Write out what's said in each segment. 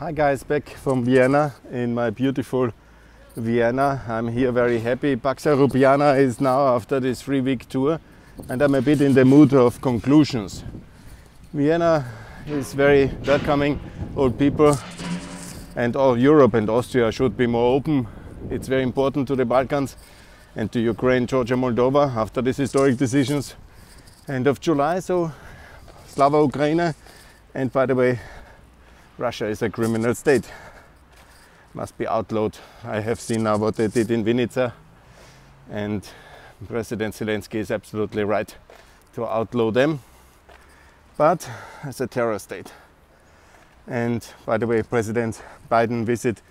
Hi guys, back from Vienna in my beautiful Vienna. I'm here very happy. Pax Europiana is now after this 3-week tour and I'm a bit in the mood of conclusions. Vienna is very welcoming. Old people and all Europe and Austria should be more open. It's very important to the Balkans and to Ukraine, Georgia, Moldova after these historic decisions end of July. So Slava Ukraine, and by the way, Russia is a criminal state, must be outlawed. I have seen now what they did in Vinnytsia, and President Zelensky is absolutely right to outlaw them, but as a terror state. And by the way, President Biden's visit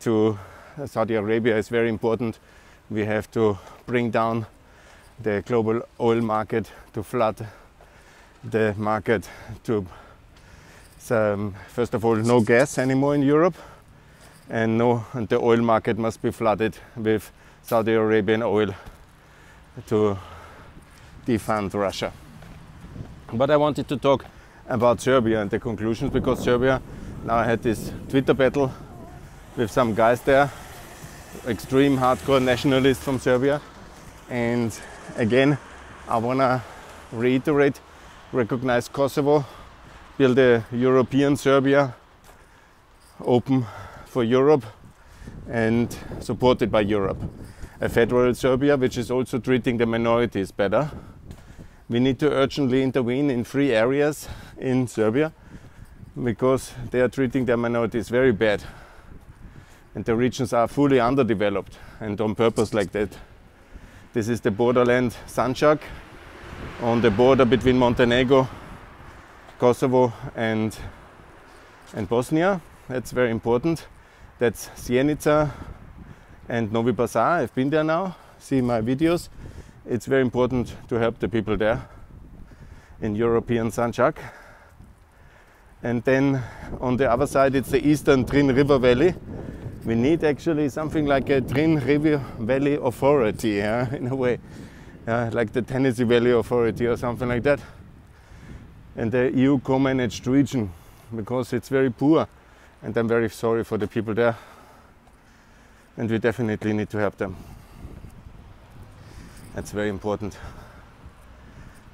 to Saudi Arabia is very important. We have to bring down the global oil market, to flood the market, to first of all, no gas anymore in Europe, and the oil market must be flooded with Saudi Arabian oil to defund Russia. But I wanted to talk about Serbia and the conclusions, because Serbia, now I had this Twitter battle with some guys there, extreme hardcore nationalists from Serbia, and again I wanna reiterate, recognize Kosovo, build a European Serbia, open for Europe and supported by Europe. A federal Serbia which is also treating the minorities better. We need to urgently intervene in 3 areas in Serbia because they are treating their minorities very bad. And the regions are fully underdeveloped, and on purpose like that. This is the borderland Sanjak on the border between Montenegro, Kosovo and Bosnia. That's very important. That's Sjenica and Novi Pazar. I've been there now, see my videos. It's very important to help the people there in European Sanjak. And then on the other side it's the eastern Drin River Valley. We need actually something like a Drin River Valley Authority, in a way, like the Tennessee Valley Authority or something like that. And the EU co-managed region, because it's very poor, and I'm very sorry for the people there, and we definitely need to help them. That's very important.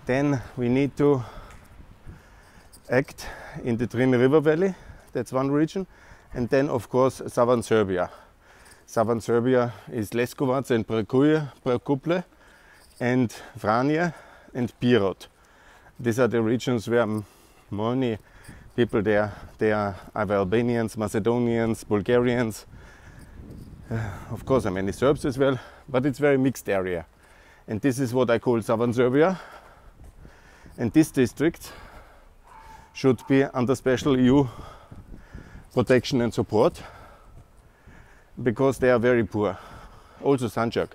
Then we need to act in the Drin River Valley, that's one region, and then of course southern Serbia. Southern Serbia is Leskovac and Prekuple and Vranje and Pirot. These are the regions where many people there, they are either Albanians, Macedonians, Bulgarians, of course there are many Serbs as well, but it's a very mixed area. And this is what I call southern Serbia. And this district should be under special EU protection and support, because they are very poor. Also Sanjak,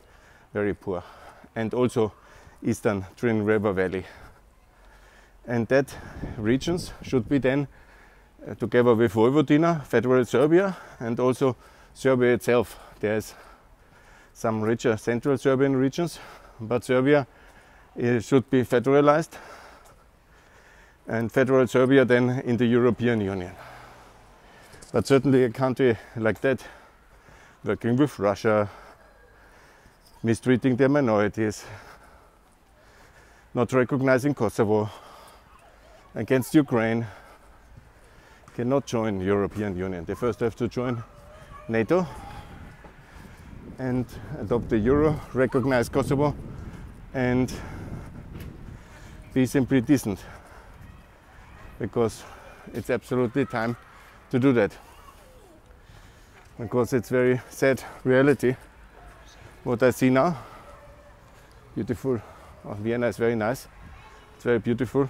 very poor. And also eastern Drin River Valley. And that regions should be then, together with Vojvodina, Federal Serbia, and also Serbia itself. There's some richer central Serbian regions, but Serbia should be federalized, and Federal Serbia then in the European Union. But certainly a country like that, working with Russia, mistreating their minorities, not recognizing Kosovo, against Ukraine, cannot join the European Union. They first have to join NATO and adopt the euro, recognize Kosovo, and be simply decent, because it's absolutely time to do that. Because it's very sad reality what I see now. Beautiful. Oh, Vienna is very nice. It's very beautiful.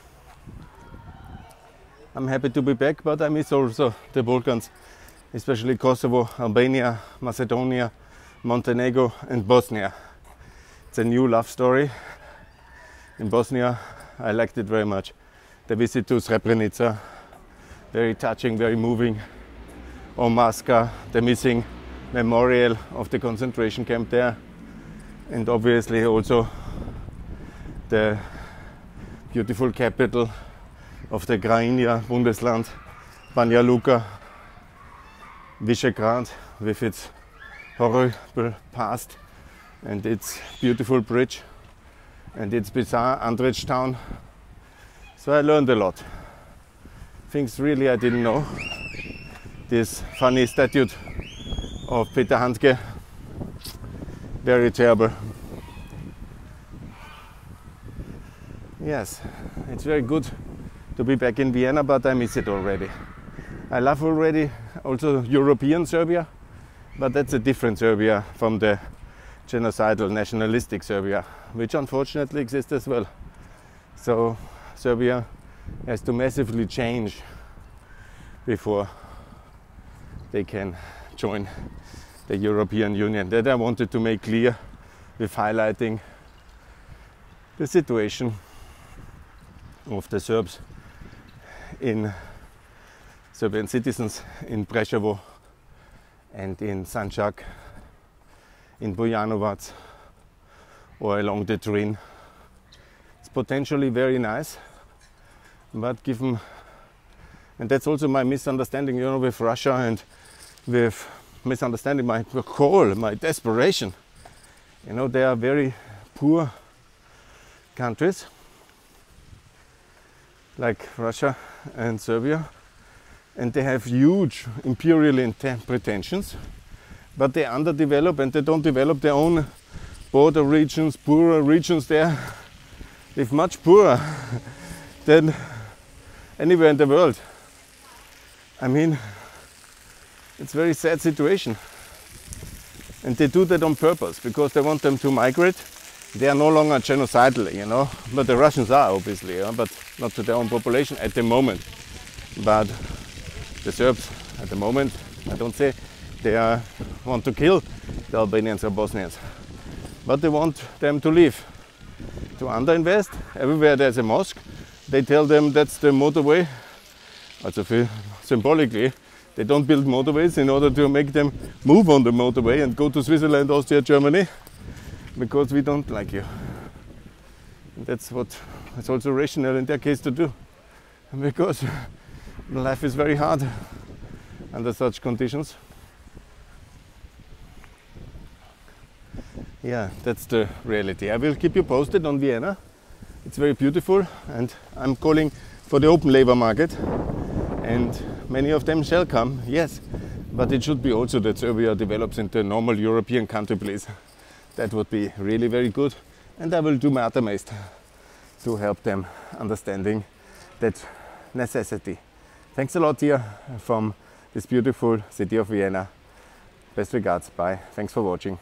I'm happy to be back, but I miss also the Balkans, especially Kosovo, Albania, Macedonia, Montenegro and Bosnia. It's a new love story. In Bosnia, I liked it very much. The visit to Srebrenica, very touching, very moving. Omaska, the missing memorial of the concentration camp there. And obviously also the beautiful capital of the Krajina Bundesland, Banja Luka, Visegrad with its horrible past and its beautiful bridge and its bizarre Andritz town. So I learned a lot. Things really I didn't know. This funny statue of Peter Handke, very terrible. Yes, it's very good to be back in Vienna, but I miss it already. I love already also European Serbia, but that's a different Serbia from the genocidal nationalistic Serbia, which unfortunately exists as well. So Serbia has to massively change before they can join the European Union. That I wanted to make clear with highlighting the situation of the Serbs in Serbian citizens in Preševo and in Sanjak, in Bujanovac or along the Drin. It's potentially very nice, but given, and that's also my misunderstanding, you know, with Russia and with misunderstanding my call, my desperation. You know, they are very poor countries like Russia and Serbia, and they have huge imperial pretensions, but they underdevelop and they don't develop their own border regions, poorer regions. There live much poorer than anywhere in the world. I mean, it's a very sad situation, and they do that on purpose because they want them to migrate. They are no longer genocidal, you know, but the Russians are obviously, but not to their own population at the moment. But the Serbs at the moment, I don't say they want to kill the Albanians or Bosnians, but they want them to live, to underinvest. Everywhere there's a mosque, they tell them that's the motorway. Also symbolically, they don't build motorways in order to make them move on the motorway and go to Switzerland, Austria, Germany, because we don't like you. And that's what it's also rational in their case to do, because life is very hard under such conditions. Yeah, that's the reality. I will keep you posted on Vienna. It's very beautiful, and I'm calling for the open labor market, and many of them shall come, yes, but it should be also that Serbia develops into a normal European country, please. That would be really very good, and I will do my utmost to help them understanding that necessity. Thanks a lot here from this beautiful city of Vienna. Best regards, bye. Thanks for watching.